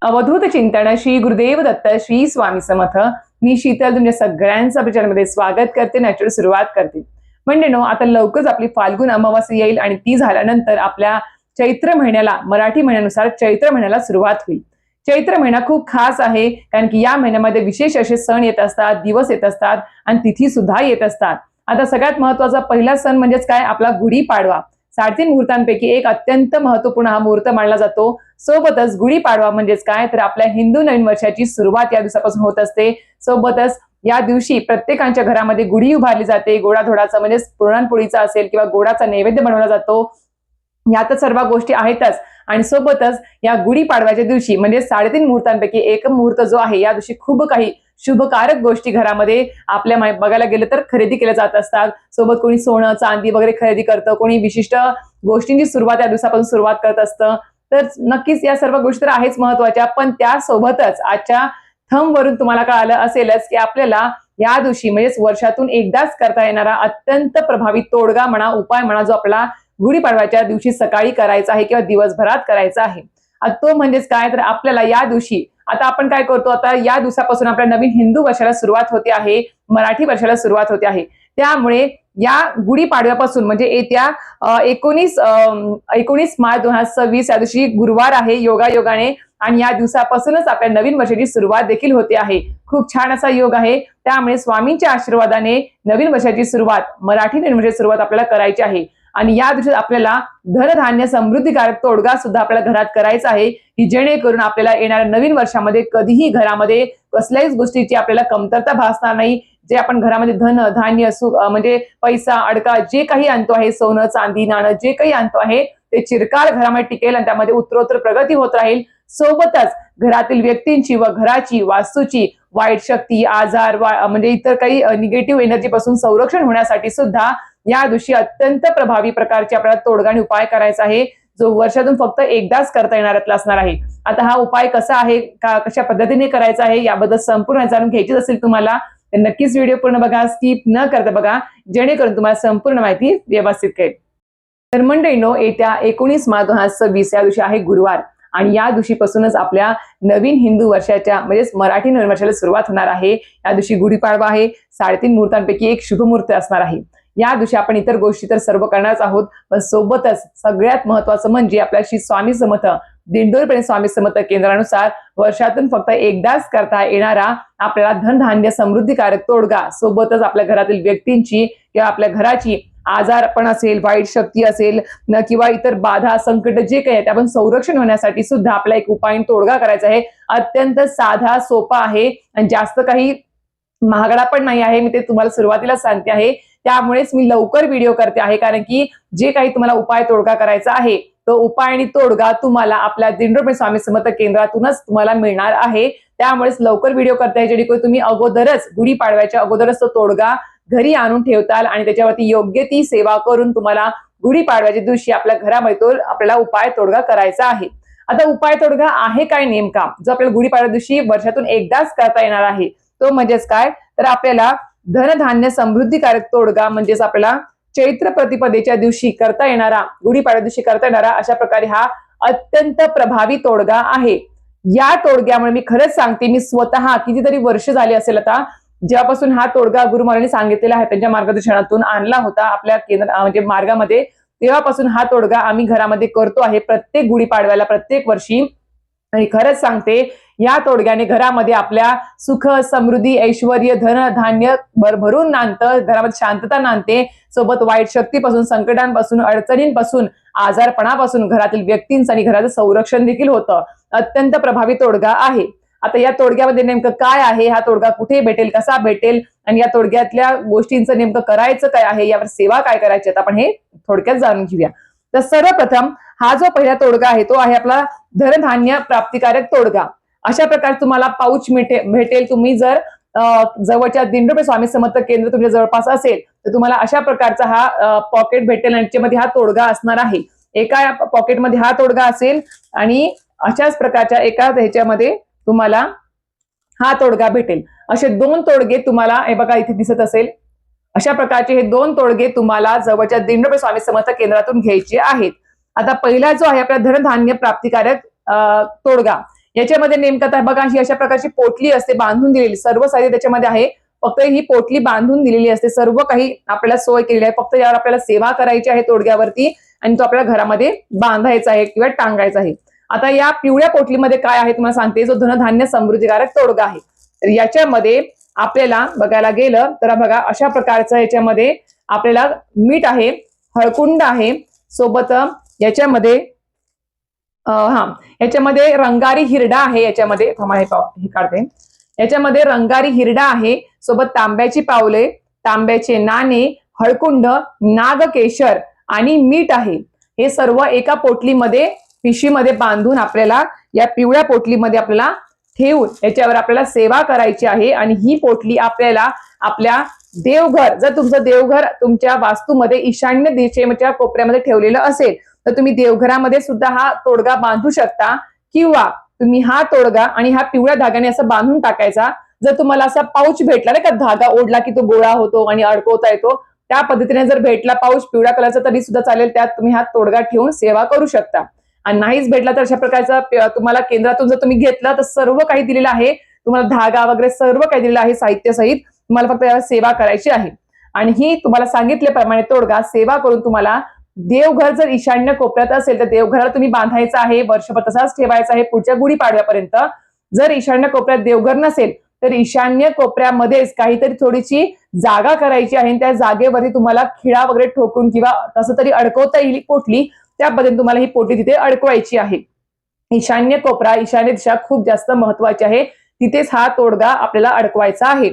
अवधूत चिंतन श्री गुरुदेव दत्त श्री स्वामी समर्थ. मी शीतल तुमच्या सगळ्यांचं आपल्या चॅनलमध्ये स्वागत करते. नॅचरल सुरुवात करते. म्हणजे आता लवकरच आपली फाल्गुन अमावास्या येईल आणि ती झाल्यानंतर आपल्या चैत्र महिन्याला, मराठी महिन्यानुसार चैत्र महिन्याला सुरुवात होईल. चैत्र महिना खूप खास आहे, कारण की या महिन्यामध्ये विशेष असे सण येत असतात, दिवस येत असतात आणि तिथी सुद्धा येत असतात. आता सगळ्यात महत्वाचा पहिला सण म्हणजेच काय, आपला गुढीपाडवा. 3.5 मुहूर्तांपैकी एक अत्यंत महत्वपूर्ण हा मुहूर्त मानला जातो. सोबतच गुढीपाडवा म्हणजेच काय, तर आपल्या हिंदू नवीन वर्षाची सुरुवात या दिवसापासून होत असते. सोबतच या दिवशी प्रत्येकाच्या घरामध्ये गुढी उभारली जाते. गोडाधोडाचा म्हणजे पुरणपोळीचा असेल किंवा गोडाचा नैवेद्य बनवला जातो. यातच सर्व गोष्टी आहेतच. आणि सोबतच या गुढीपाडव्याच्या दिवशी म्हणजे 3.5 मुहूर्तांपैकी एक मुहूर्त जो आहे, या दिवशी खूप काही शुभकारक गोष्टी घरामध्ये आपल्या बघायला गेलं तर खरेदी केल्या जात असतात. सोबत कोणी सोनं चांदी वगैरे खरेदी करतं, कोणी विशिष्ट गोष्टींची सुरुवात या दिवसापासून सुरुवात करत असतं. तर नक्कीच या सर्व गोष्टी तर आहेच महत्वाच्या, पण त्यासोबतच आजच्या थंब वरून तुम्हाला कळालं असेलच की आपल्याला या दिवशी म्हणजेच वर्षातून एकदाच करता येणारा अत्यंत प्रभावी तोडगा म्हणा, उपाय म्हणा, जो आपला गुढीपाडव्याच्या दिवशी सकाळी करायचा आहे किंवा दिवसभरात करायचा आहे. तो म्हणजेच काय, तर आपल्याला या दिवशी आता आपण काय करतो, आता या दिवसापासून आपल्या नवीन हिंदू वर्षाला सुरुवात होते आहे, मराठी वर्षाला सुरुवात होते आहे. त्यामुळे या गुढीपाडव्यापासून म्हणजे येत्या 19 मार्च 2026 या दिवशी गुरुवार आहे योगायोगाने, आणि या दिवसापासूनच आपल्या नवीन वर्षाची सुरुवात देखील होते आहे. खूप छान असा योग आहे. त्यामुळे स्वामींच्या आशीर्वादाने नवीन वर्षाची सुरुवात, मराठी नवीन वर्षाची सुरुवात आपल्याला करायची आहे. आणि या दिवशी आपल्याला धनधान्य समृद्धीकारक तोडगा सुद्धा आपल्या घरात करायचा आहे, की जेणेकरून आपल्याला येणाऱ्या नवीन वर्षामध्ये कधीही घरामध्ये कसल्याच गोष्टीची आपल्याला कमतरता भासणार नाही. जे आपण घरामध्ये धन धान्य म्हणजे पैसा अडका जे काही आणतो आहे, सोनं चांदी नाणं जे काही आणतो आहे, ते चिरकाल घरामध्ये टिकेल आणि त्यामध्ये उत्तरोत्तर प्रगती होत राहील. सोबतच घरातील व्यक्तींची व घराची वास्तूची वाईट शक्ती, आजार म्हणजे इतर काही निगेटिव्ह एनर्जी पासून संरक्षण होण्यासाठी सुद्धा या दिवशी अत्यंत प्रभावी प्रकारचे आपल्याला तोडगा आणि उपाय करायचा आहे, जो वर्षातून फक्त एकदाच करता येणाऱ्यातला असणार आहे. आता हा उपाय कसा आहे, कशा पद्धतीने करायचा आहे, याबद्दल संपूर्ण जाणून घ्यायची असेल तुम्हाला, तर नक्कीच व्हिडिओ पूर्ण बघा, स्किप न करता बघा, जेणेकरून तुम्हाला संपूर्ण माहिती व्यवस्थित कळेल. तर मंडळींनो, येत्या 19 मार्च 2026 या दिवशी आहे गुरुवार, आणि या दिवशीपासूनच आपल्या नवीन हिंदू वर्षाच्या म्हणजेच मराठी नवीन वर्षाला सुरुवात होणार आहे. या दिवशी गुढीपाडवा आहे. 3.5 मुहूर्तांपैकी एक शुभ मुहूर्त असणार आहे. या दिवशी आपण इतर गोष्टी तर सर्व करणारच आहोत, पण सोबतच सगळ्यात महत्वाचं म्हणजे आपल्या श्री स्वामी समर्थ दिंडोरीपर्यंत स्वामी समर्थ केंद्रानुसार वर्षातून फक्त एकदाच करता येणारा आपल्याला धनधान्य समृद्धीकारक तोडगा, सोबतच आपल्या घरातील व्यक्तींची किंवा आपल्या घराची आजारपण असेल, वाईट शक्ती असेल किंवा इतर बाधा संकट जे काही आहे, त्यापासून संरक्षण होण्यासाठी सुद्धा आपला एक उपाय तोडगा करायचा आहे. अत्यंत साधा सोपा आहे आणि जास्त काही महागडा पण नाही आहे. मी ते तुम्हाला सुरुवातीला सांगते आहे, त्यामुळेच मी लवकर व्हिडिओ करते आहे, कारण की जे काही तुम्हाला उपाय तोडगा करायचा आहे, तो उपाय आणि तोडगा तुम्हाला आपल्या दिंडोरी स्वामी समर्थ केंद्रातूनच तुम्हाला मिळणार आहे. त्यामुळेच लवकर व्हिडिओ करते आहे, जेणेकरून तुम्ही अगोदरच गुढीपाडव्याच्या अगोदरच तो तोडगा घरी आणून ठेवताल आणि त्याच्यावरती योग्य ती सेवा करून तुम्हाला गुढीपाडव्याच्या दिवशी आपल्या घरामध्ये तो आपल्याला उपाय तोडगा करायचा आहे. आता उपाय तोडगा आहे काय नेमका, जो आपल्याला गुढीपाडव्या दिवशी वर्षातून एकदाच करता येणार आहे, तो म्हणजेच काय, तर आपल्याला धनधान्य समृद्धीकारक तोडगा म्हणजेच आपल्याला चैत्र प्रतिपदेच्या दिवशी करता येणारा, गुढीपाडव्या दिवशी करता येणारा अशा प्रकारे हा अत्यंत प्रभावी तोडगा आहे. या तोडग्यामुळे मी खरंच सांगते, मी स्वतः कितीतरी वर्ष झाली असेल आता जेव्हापासून हा तोडगा गुरु महाराजांनी सांगितलेला आहे, त्यांच्या मार्गदर्शनातून आणला होता आपल्या केंद्र म्हणजे मार्गामध्ये, तेव्हापासून हा तोडगा आम्ही घरामध्ये करतो आहे प्रत्येक गुढीपाडव्याला, प्रत्येक वर्षी. आणि खरंच सांगते, या तोडग्याने घरामध्ये आपल्या सुख समृद्धी ऐश्वर धन धान्य भरभरून नांदतं, घरामध्ये शांतता नांदते. सोबत वाईट शक्तीपासून, संकटांपासून, अडचणींपासून, आजारपणापासून घरातील व्यक्तींचं आणि घराचं संरक्षण देखील होतं. अत्यंत प्रभावी तोडगा आहे. आता या तोडग्यामध्ये नेमकं काय आहे, हा तोडगा कुठे भेटेल, कसा भेटेल, आणि या तोडग्यातल्या गोष्टींचं नेमकं करायचं काय आहे, यावर सेवा काय करायची, आपण हे थोडक्यात जाणून घेऊया. तर सर्वप्रथम हा जो पहिला तोडगा आहे, तो आहे आपला धनधान्य प्राप्तिकारक तोडगा. अशा प्रकारे तुम्हाला पाऊच भेटेल. तुम्ही जर जवळच्या दिंडोरी स्वामी समर्थ केंद्र तुमच्या जवळपास असेल, तर तुम्हाला अशा प्रकारचा हा पॉकेट भेटेल आणि त्याच्यामध्ये हा तोडगा असणार आहे. एका पॉकेटमध्ये हा तोडगा असेल आणि अशाच प्रकारच्या एका ह्याच्यामध्ये तुम्हाला हा तोडगा भेटेल. असे 2 तोडगे तुम्हाला हे बघा इथे दिसत असेल. अशा प्रकारचे हे 2 तोडगे तुम्हाला जवळच्या दिंडोरी स्वामी समर्थ केंद्रातून घ्यायचे आहेत. आता पहिला जो आहे आपला धनधान्य प्राप्तिकारक तोडगा, याच्यामध्ये नेमकं तर बघा, ही अशा प्रकारची पोटली असते बांधून दिलेली, सर्व साहित्य त्याच्यामध्ये आहे. फक्त ही पोटली बांधून दिलेली असते, सर्व काही आपल्याला सोय केलेली आहे. फक्त यावर आपल्याला सेवा करायची आहे तोडग्यावरती, आणि तो आपल्या घरामध्ये बांधायचा आहे किंवा टांगायचा आहे. आता या पिवळ्या पोटलीमध्ये काय आहे तुम्हाला सांगते, जो धनधान्य समृद्धीकारक तोडगा आहे. तर याच्यामध्ये आपल्याला बघायला गेलं तर बघा, अशा प्रकारचं याच्यामध्ये आपल्याला मीठ आहे, हळकुंड आहे, सोबत याच्यामध्ये याच्यामध्ये रंगारी हिरडा आहे. याच्यामध्ये हे काढते, याच्यामध्ये रंगारी हिरडा आहे, सोबत तांब्याची पावले, तांब्याचे नाणे, हळकुंड, नागकेशर आणि मीठ आहे. हे सर्व एका पोटलीमध्ये, पिशवीमध्ये बांधून आपल्याला या पिवळ्या पोटलीमध्ये आपल्याला ठेवून याच्यावर आपल्याला सेवा करायची आहे. आणि ही पोटली आपल्याला आपल्या देवघर, जर तुमचं देवघर तुमच्या वास्तूमध्ये ईशान्य दिशेच्या कोपऱ्यामध्ये ठेवलेलं असेल तर तुम्ही देवघरामध्ये सुद्धा हा तोडगा बांधू शकता, किंवा तुम्ही हा तोडगा आणि हा पिवळ्या धाग्याने असं बांधून टाकायचा. जर तुम्हाला असा पाऊच भेटला नाही का, धागा ओढला की तो गोळा होतो आणि अडकवता येतो, त्या पद्धतीने जर भेटला पाऊच पिवळ्या कलरचा तरी सुद्धा चालेल, त्यात तुम्ही हा तोडगा ठेवून सेवा करू शकता. आणि नाहीच भेटला तर अशा प्रकारचा तुम्हाला केंद्रातून जर तुम्ही घेतला तर सर्व काही दिलेलं आहे, तुम्हाला धागा वगैरे सर्व काही दिलेलं आहे साहित्य सहित. तुम्हाला फक्त यावर सेवा करायची आहे. आणि ही तुम्हाला सांगितल्याप्रमाणे तोडगा सेवा करून तुम्हाला देवघर जर ईशान्य कोपऱ्यात असेल तर देवघराला तुम्ही बांधायचा आहे, वर्षभर तसाच ठेवायचा आहे पुढच्या गुढीपाडव्यापर्यंत. जर ईशान्य कोपऱ्यात देवघर नसेल तर ईशान्य कोपऱ्यामध्येच काहीतरी थोडीशी जागा करायची आहे, आणि त्या जागेवरती तुम्हाला खिळा वगैरे ठोकून किंवा कसं तरी अडकवता येईल पोटली, त्या पद्धतीने तुम्हाला ही पोटली तिथे अडकवायची आहे. ईशान्य कोपरा, ईशान्य दिशा खूप जास्त महत्वाची आहे, तिथेच हा तोडगा आपल्याला अडकवायचा आहे.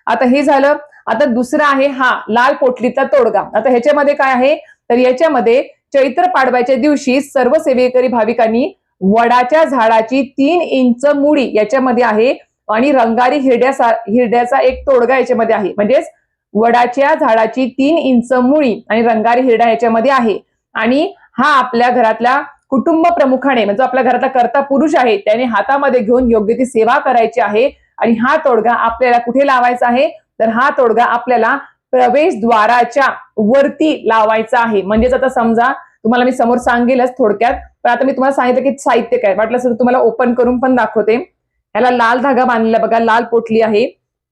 आता हे झालं. आता दुसरा आहे हा लाल पोटलीचा तोडगा. आता ह्याच्यामध्ये काय आहे तर याच्यामध्ये चैत्र पाडव्याच्या दिवशी सर्व सेवेकरी भाविकांनी वडाच्या झाडाची 3 इंच मुळी याच्यामध्ये आहे, आणि रंगारी हिरड्याचा एक तोडगा याच्यामध्ये आहे. म्हणजेच वडाच्या झाडाची 3 इंच मुळी आणि रंगारी हिरडा याच्यामध्ये आहे. आणि हा आपल्या घरातल्या कुटुंब प्रमुखाने, म्हणजे आपल्या घरातला कर्ता पुरुष आहे, त्याने हातामध्ये घेऊन योग्य ती सेवा करायची आहे. आणि हा तोडगा आपल्याला कुठे लावायचा आहे तर हा तोडगा आपल्याला प्रवेशद्वाराच्या वरती लावायचा आहे. म्हणजेच आता समजा तुम्हाला मी समोर सांगेलच थोडक्यात, पण आता मी तुम्हाला सांगितलं की साहित्य काय, वाटलं असं तुम्हाला ओपन करून पण दाखवते. याला लाल धागा बांधलेला बघा, लाल पोटली आहे,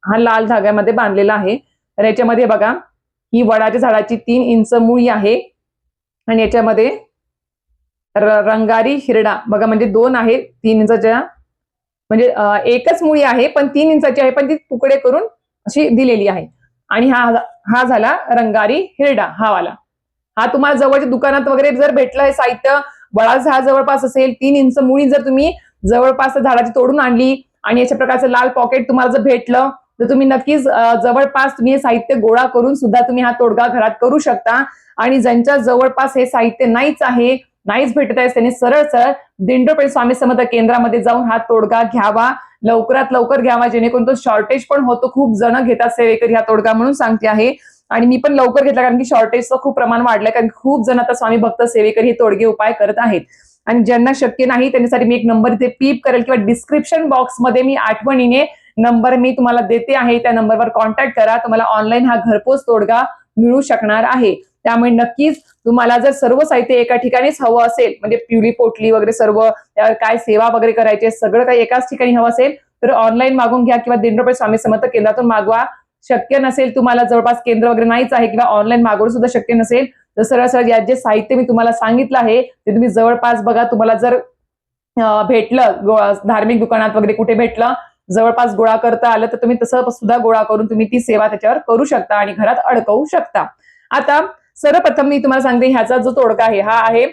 हा लाल धाग्यामध्ये बांधलेला आहे. तर याच्यामध्ये बघा ही वडाच्या झाडाची 3 इंच मुळी आहे, आणि याच्यामध्ये रंगारी हिरडा बघा, म्हणजे 2 आहे 3 इंचाच्या, म्हणजे एकच मुळी आहे पण 3 इंचाची आहे, पण ती तुकडे करून अशी दिलेली आहे. आणि हा झाला रंगारी हिरडा, हा वाला. हा तुम्हाला जवळच्या दुकानात वगैरे जर भेटलं हे साहित्य, वडाचं झाड जवळपास असेल, 3 इंच मुळी जर तुम्ही जवळपास झाडाची तोडून आणली आणि अशा प्रकारचं लाल पॉकेट तुम्हाला जर भेटलं तर तुम्ही नक्कीच जवळपास तुम्ही हे साहित्य गोळा करून सुद्धा तुम्ही हा तोडगा घरात करू शकता. आणि ज्यांच्या जवळपास हे साहित्य नाहीच आहे, नाहीच भेटत आहे, त्यांनी सरळ सरळ दिंडोरपेठ स्वामी समर्थ केंद्रामध्ये जाऊन हा तोडगा घ्यावा, लवकरात लवकर घ्यावा, जेणेकरून तो शॉर्टेज पण होतो. खूप जण घेतात सेवेकरी हा तोडगा, म्हणून सांगते आहे. आणि मी पण लवकर घेतला, कारण की शॉर्टेजचं खूप प्रमाण वाढलंय, कारण खूप जण आता स्वामी भक्त सेवेकरी हे तोडगे उपाय करत आहेत. आणि ज्यांना शक्य नाही त्यांच्यासाठी मी एक नंबर इथे पीप करेल, किंवा डिस्क्रिप्शन बॉक्समध्ये मी आठवणीने नंबर मी तुम्हाला देते आहे, त्या नंबरवर कॉन्टॅक्ट करा. तुम्हाला ऑनलाईन हा घरपोच तोडगा मिळू शकणार आहे. त्यामुळे नक्कीच तुम्हाला जर सर्व साहित्य एका ठिकाणीच हवं असेल, म्हणजे पिवळी पोटली वगैरे सर्व, काय सेवा वगैरे करायची सगळं काही एकाच ठिकाणी हवं असेल तर ऑनलाईन मागून घ्या, किंवा दिंडोरपेठ स्वामी समर्थ केंद्रातून मागवा. शक्य नसेल, तुम्हाला जवळपास केंद्र वगैरे नाहीच आहे, किंवा ऑनलाईन मागवणं सुद्धा शक्य नसेल, तर सरळ सरळ या जे साहित्य मी तुम्हाला सांगितलं आहे ते तुम्ही जवळपास बघा, तुम्हाला जर भेटलं धार्मिक दुकानात वगैरे कुठे भेटलं, जवळपास गोळा करता आलं तर तुम्ही तसं सुद्धा गोळा करून तुम्ही ती सेवा त्याच्यावर करू शकता आणि घरात अडकवू शकता. आता सर्वप्रथम मी तुम्हाला सांगते, ह्याचा जो तोडगा आहे हा आहे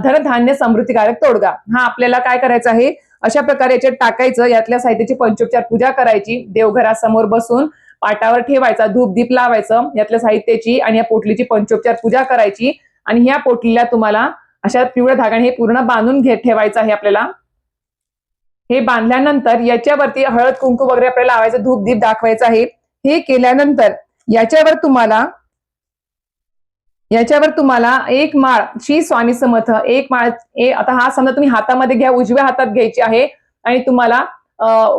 धनधान्य समृद्धीकारक तोडगा. हा आपल्याला काय करायचं आहे, अशा प्रकारे याच्यात टाकायचं, यातल्या साहित्याची पंचोपचार पूजा करायची, देवघरासमोर बसून पाटावर ठेवायचा, धूप दीप लावायचं यातल्या साहित्याची, आणि या पोटलीची पंचोपचार पूजा करायची. आणि ह्या पोटलीला तुम्हाला अशा पिवळ्या धाग्याने हे पूर्ण बांधून ठेवायचं आहे आपल्याला. हे बांधल्यानंतर याच्यावरती हळद कुंकू वगैरे आपल्याला लावायचं, धूप दीप दाखवायचं आहे. हे केल्यानंतर याच्यावर तुम्हाला एक माळ श्री स्वामी समर्थ, एक माळ, आता हा समजा तुम्ही हातामध्ये घ्या, उजव्या हातात घ्यायची आहे, आणि तुम्हाला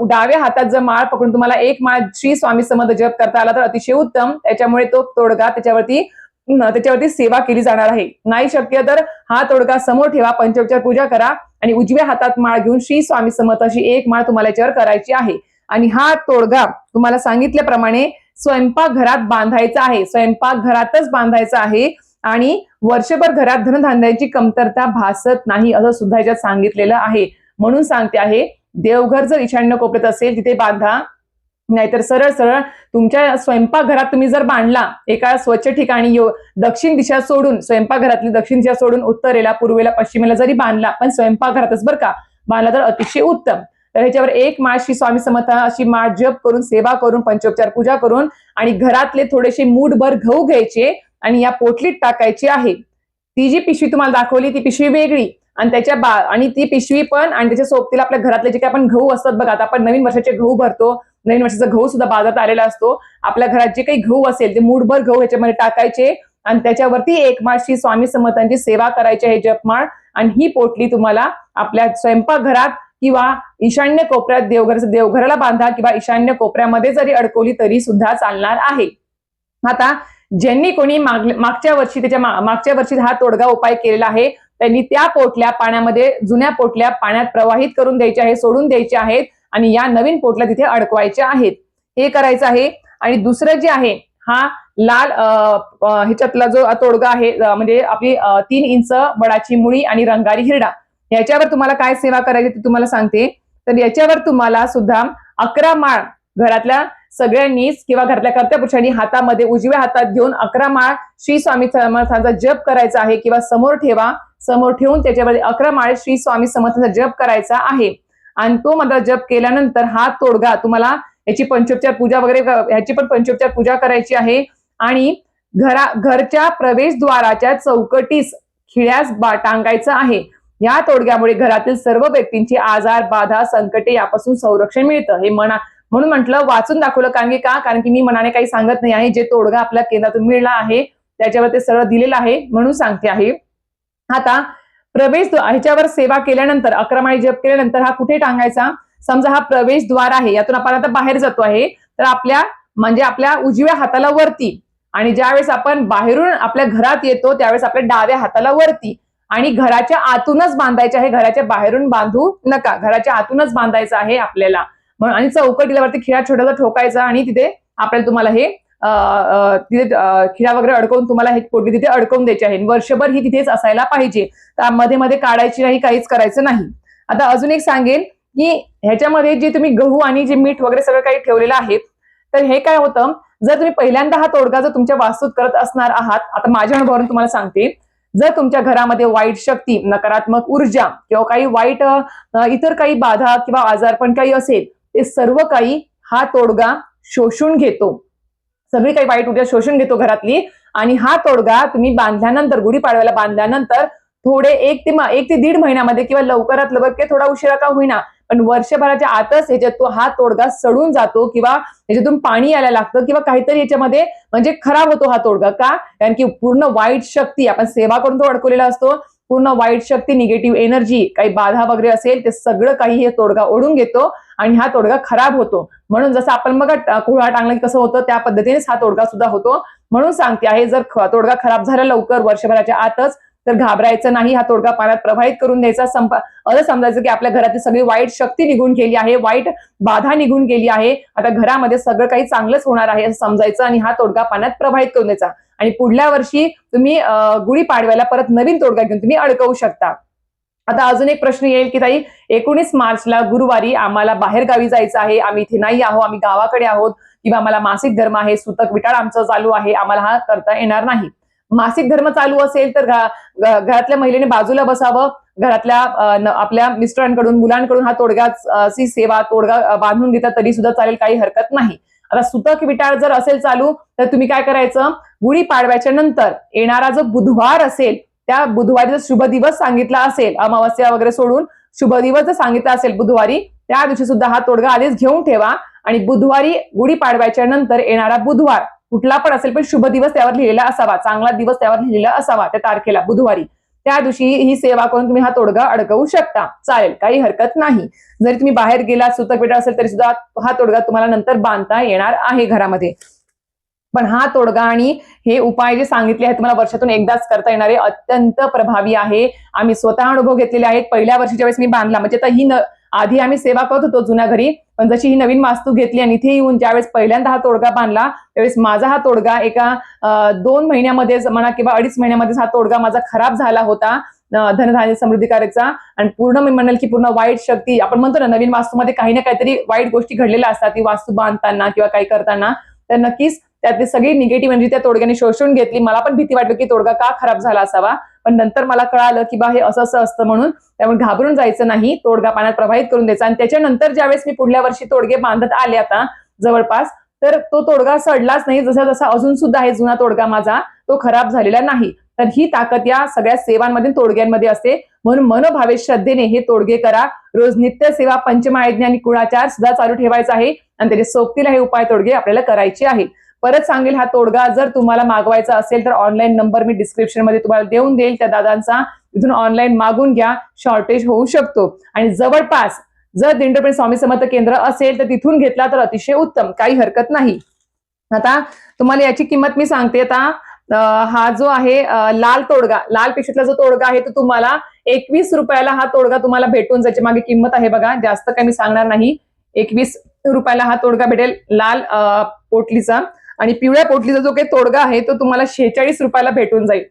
डाव्या हातात जर माळ पकडून तुम्हाला एक माळ श्री स्वामी समर्थ जप करता आला तर अतिशय उत्तम. त्याच्यामुळे तो तोडगा त्याच्यावरती त्याच्यावरती सेवा केली जाणार आहे. नाही शक्य तर हा तोडगा समोर ठेवा, पंचोपचार पूजा करा आणि उजव्या हातात माळ घेऊन श्री स्वामी समर्थ अशी एक माळ तुम्हाला याच्यावर करायची आहे. आणि हा तोडगा तुम्हाला सांगितल्याप्रमाणे स्वयंपाक घरात बांधायचा आहे, स्वयंपाक घरातच बांधायचा आहे आणि वर्षभर घरात धनधान्याची कमतरता भासत नाही असं सुद्धा याच्यात सांगितलेलं आहे. म्हणून सांगते आहे, देवघर जर ईशान्य कोपऱ्यात असेल तिथे बांधा, नाहीतर सरळ सरळ तुमच्या स्वयंपाकघरात तुम्ही जर बांधला एका स्वच्छ ठिकाणी, दक्षिण दिशा सोडून, स्वयंपाकघरातली दक्षिण दिशा सोडून उत्तरेला, पूर्वेला, पश्चिमेला जरी बांधला, पण स्वयंपाकघरातच बरं का बांधला तर अतिशय उत्तम. तर ह्याच्यावर एक माळ श्री स्वामी समर्थ अशी माळ जप करून, सेवा करून, पंचोपचार पूजा करून आणि घरातले थोडेसे मूठभर गहू घ्यायचे आणि या पोटलीत टाकायची आहे. ती जी पिशवी तुम्हाला दाखवली ती पिशवी वेगळी आणि आणि ती पिशवी पण आणि त्याच्या सोबतीला आपल्या घरातले जे काही आपण गहू असतात बघा, आता आपण नवीन वर्षाचे गहू भरतो, नवीन वर्षाचा गहू सुद्धा बाजारात आलेला असतो. आपल्या घरात जे काही गहू असेल ते मूठभर गहू ह्याच्यामध्ये टाकायचे आणि त्याच्यावरती एक माळ श्री स्वामी समर्थांची सेवा करायची आहे, जपमाळ. आणि ही पोटली तुम्हाला आपल्या स्वयंपाकघरात किंवा ईशान्य कोपऱ्यात देवघराला बांधा किंवा ईशान्य कोपऱ्यामध्ये जरी अडकवली तरी सुद्धा चालणार आहे. आता ज्यांनी कोणी मागच्या वर्षी हा तोडगा उपाय केलेला आहे त्यांनी त्या पोटल्या पाण्यामध्ये, जुन्या पोटल्या पाण्यात प्रवाहित करून द्यायच्या आहे, सोडून द्यायच्या आहेत आणि या नवीन पोटल्या तिथे अडकवायच्या आहेत. हे करायचं आहे. आणि दुसरं जे आहे, हा लाल ह्याच्यातला जो तोडगा आहे, म्हणजे आपली 3 इंच वडाची मुळी आणि रंगारी हिरडा, याच्यावर तुम्हाला काय सेवा करायची ते तुम्हाला सांगते. तर याच्यावर तुम्हाला सुद्धा 11 माळ घरातल्या सगळ्यांनीच किंवा घरातल्या कर्त्या पुरुषांनी हातामध्ये उजव्या हातात घेऊन 11 माळ श्री स्वामी समर्थांचा जप करायचा आहे किंवा समोर ठेवा. समोर ठेवून त्याच्यामध्ये 11 माळ श्री स्वामी समर्थांचा जप करायचा आहे. आणि तो मंत्र जप केल्यानंतर हा तोडगा तुम्हाला याची पंचोपचार पूजा वगैरे, ह्याची पण पंचोपचार पूजा करायची आहे. आणि घरच्या प्रवेशद्वाराच्या चौकटीस खिळ्यास टांगायचं आहे. या तोडग्यामुळे घरातील सर्व व्यक्तींची आजार, बाधा, संकटे यापासून संरक्षण मिळतं. हे म्हणून म्हटलं वाचून दाखवलं, कारण की मी मनाने काही सांगत नाही आहे. जे तोडगा आपल्या केंद्रातून मिळला आहे त्याच्यावर ते सरळ दिलेलं आहे म्हणून सांगते आहे. आता ह्याच्यावर सेवा केल्यानंतर, 11 माळी जप केल्यानंतर हा कुठे टांगायचा? समजा हा प्रवेशद्वार आहे, यातून आपण आता बाहेर जातो आहे, तर आपल्या उजव्या हाताला वरती, आणि ज्यावेळेस आपण बाहेरून आपल्या घरात येतो त्यावेळेस आपल्या डाव्या हाताला वरती, आणि घराच्या आतूनच बांधायचे आहे, घराच्या बाहेरून बांधू नका, घराच्या आतूनच बांधायचं आहे आपल्याला. आणि चौकटीला वरती खिळा छोटासा ठोकायचा आणि तिथे तुम्हाला हे तिथे खिळा वगैरे अडकवून तुम्हाला हे पोटली तिथे अडकवून द्यायची आहे. वर्षभर ही तिथेच असायला पाहिजे, तर मध्ये मध्ये काढायची नाही, काहीच करायचं नाही. आता अजून एक सांगेन की ह्याच्यामध्ये जे तुम्ही गहू आणि जे मीठ वगैरे सगळं काही ठेवलेलं आहे, तर हे काय होतं, जर तुम्ही पहिल्यांदा हा तोडगा जर तुमच्या वास्तूत करत असणार आहात, आता माझ्या अनुभवावरून तुम्हाला सांगते, जर तुमच्या घरामध्ये वाईट शक्ती, नकारात्मक ऊर्जा किंवा काही वाईट इतर काही बाधा किंवा आजारपण काही असेल, ते सर्व काही हा तोडगा शोषून घेतो. सगळी काही वाईट ऊर्जा शोषून घेतो घरातली. आणि हा तोडगा तुम्ही बांधल्यानंतर, गुढीपाडव्याला बांधल्यानंतर थोडे 1 ते 1.5 महिन्यामध्ये किंवा लवकरात लवकर किंवा थोडा उशिरा का होईना, पण वर्षभराच्या आतच ह्याच्यात हा तोडगा सडून जातो किंवा ह्याच्यातून पाणी यायला लागतं किंवा काहीतरी याच्यामध्ये म्हणजे खराब होतो हा तोडगा. का? कारण की पूर्ण वाईट शक्ती, आपण सेवा करून तो अडकवलेला असतो, पूर्ण वाईट शक्ती, निगेटिव्ह एनर्जी, काही बाधा वगैरे असेल ते सगळं काही हे तोडगा ओढून घेतो आणि हा तोडगा खराब होतो. म्हणून जसं आपण बघा कुळा टांगला कसं होतं, त्या पद्धतीनेच हा तोडगा सुद्धा होतो. म्हणून सांगते आहे, जर तोडगा खराब झाला लवकर वर्षभराच्या आतच, तर घाबरायचं नाही, हा तोडगा पाण्यात प्रवाहित करून द्यायचा. असं समजायचं की आपल्या घरातील सगळी वाईट शक्ती निघून गेली आहे, वाईट बाधा निघून गेली आहे, आता घरामध्ये सगळं काही चांगलंच होणार आहे असं समजायचं आणि हा तोडगा पाण्यात प्रवाहित करून द्यायचा. आणि पुढल्या वर्षी तुम्ही गुढीपाडव्याला परत नवीन तोडगा घेऊन तुम्ही अडकवू शकता. आता अजून एक प्रश्न येईल की ताई, 19 मार्चला गुरुवारी आम्हाला बाहेर गावी जायचं आहे, आम्ही इथे नाही आहोत, आम्ही गावाकडे आहोत, किंवा आम्हाला मासिक धर्म आहे, सुतक विटाळ आमचं चालू आहे, आम्हाला हा करता येणार नाही. मासिक धर्म चालू असेल तर घरातल्या महिलेने बाजूला बसावं, घरातल्या आपल्या मिस्टरांकडून, मुलांकडून हा तोडगाची सेवा, तोडगा बांधून घेतला तरी सुद्धा चालेल, काही हरकत नाही. आता सुतक विटाळ जर असेल चालू, तर तुम्ही काय करायचं, गुढीपाडव्याच्या नंतर येणारा जो बुधवार असेल, त्या बुधवारी जर शुभ दिवस सांगितला असेल, अमावस्या वगैरे सोडून शुभ दिवस जर सांगितला असेल बुधवारी, त्या दिवशी सुद्धा हा तोडगा आधीच घेऊन ठेवा. आणि बुधवारी, गुढीपाडव्याच्या नंतर येणारा बुधवार कुठला पण असेल पण शुभ दिवस त्यावर लिहिलेला असावा, चांगला दिवस त्यावर लिहिलेला असावा त्या तारखेला, बुधवारी, त्या दिवशी ही सेवा करून तुम्ही हा तोडगा अडकवू शकता, चालेल, काही हरकत नाही. जरी तुम्ही बाहेर गेला, सुतक विटाळ असेल तरी सुद्धा हा तोडगा तुम्हाला नंतर बांधता येणार आहे घरामध्ये. पण हा तोडगा आणि हे उपाय जे सांगितले आहेत तुम्हाला वर्षातून एकदाच करता येणारे, अत्यंत प्रभावी आहे. आम्ही स्वतः अनुभव घेतलेले आहेत. पहिल्या वर्षी ज्यावेळेस मी बांधला, म्हणजे आता आधी आम्ही सेवा करत होतो जुन्या घरी, पण जशी ही नवीन वास्तू घेतली आणि इथे येऊन ज्यावेळेस पहिल्यांदा हा तोडगा बांधला, त्यावेळेस माझा हा तोडगा एका 2 महिन्यामध्येच म्हणा किंवा 2.5 महिन्यामध्येच हा तोडगा माझा खराब झाला होता. धनधान्य समृद्धीकाराचा. आणि पूर्ण मी म्हणेल की पूर्ण वाईट शक्ती, आपण म्हणतो ना नवीन वास्तूमध्ये काही ना काहीतरी वाईट गोष्टी घडलेल्या असतात, ती वास्तू बांधताना किंवा काही करताना. तर नक्कीच त्यातली सगळी निगेटिव्ह एनर्जी त्या तोडग्याने शोषून घेतली. मला पण भीती वाटली की तोडगा का खराब झाला असावा, पण नंतर मला कळालं की बा हे असं असं असतं म्हणून. त्यामुळे घाबरून जायचं नाही, तोडगा पाण्यात प्रवाहित करून द्यायचा. आणि त्याच्यानंतर ज्यावेळेस मी पुढल्या वर्षी तोडगे बांधत आले आता जवळपास, तर तो तोडगा सडलाच नाही, जसा जसा अजून सुद्धा आहे जुना तोडगा माझा, तो खराब झालेला नाही. तर ही ताकद या सगळ्या सेवांमध्ये तोडग्यांमध्ये असते. म्हणून मनोभावे श्रद्धेने हे तोडगे करा. रोज नित्य सेवा, पंचमहायज्ञ आणि कुळाचार सुद्धा चालू ठेवायचा आहे आणि त्याच्या सोबतीला हे उपाय तोडगे आपल्याला करायचे आहे. परत सांगेल, हा तोडगा जर तुम्हाला मागवायचा असेल तर ऑनलाईन नंबर मी डिस्क्रिप्शन मध्ये तुम्हाला देऊन देईल त्या दादांचा, तिथून ऑनलाईन मागून घ्या, शॉर्टेज होऊ शकतो. आणि जवळपास जर दिंडोरी स्वामी समर्थ केंद्र असेल तर तिथून घेतला तर अतिशय उत्तम, काही हरकत नाही. आता तुम्हाला याची किंमत मी सांगते. आता हा जो आहे लाल तोडगा, लाल पिशवीतला जो तोडगा आहे तो तुम्हाला 21 रुपयाला हा तोडगा तुम्हाला भेटून जायची मागे किंमत आहे बघा, जास्त काही मी सांगणार नाही. 21 रुपयाला हा तोडगा भेटेल लाल पोटलीचा. आणि पिवळ्या पोटलीचा जो काही तोडगा आहे तो तुम्हाला 46 रुपयाला भेटून जाईल.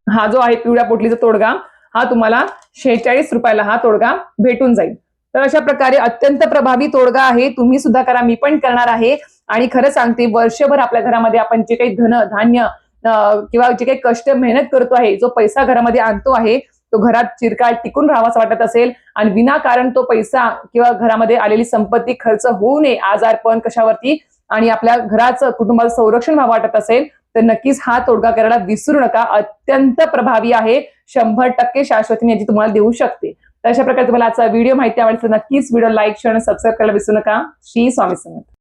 हा जो आहे पिवळ्या पोटलीचा तोडगा, हा तुम्हाला 46 रुपयाला हा तोडगा भेटून जाईल. तर अशा प्रकारे अत्यंत प्रभावी तोडगा आहे. तुम्ही सुद्धा करा, मी पण करणार आहे. आणि खरं सांगते, वर्षभर आपल्या घरामध्ये आपण जे काही धन धान्य किंवा जे काही कष्ट मेहनत करतो आहे, जो पैसा घरामध्ये आणतो आहे, तो घरात चिरकाल टिकून राहावासा वाटत असेल आणि विनाकारण तो पैसा किंवा घरामध्ये आलेली संपत्ती खर्च होऊ नये, आजारपण कशावरती, आणि आपल्या घराचं कुटुंबाचं संरक्षण व्हावं वाटत असेल तर नक्कीच हा तोडगा करायला विसरू नका. अत्यंत प्रभावी आहे, 100% शाश्वती याची तुम्हाला देऊ शकते. तर अशा प्रकारे तुम्हाला आजचा व्हिडिओ माहिती आवडला तर नक्कीच व्हिडिओ लाईक, शेअर आणि सबस्क्राईब करायला विसरू नका. श्री स्वामी समर्थ.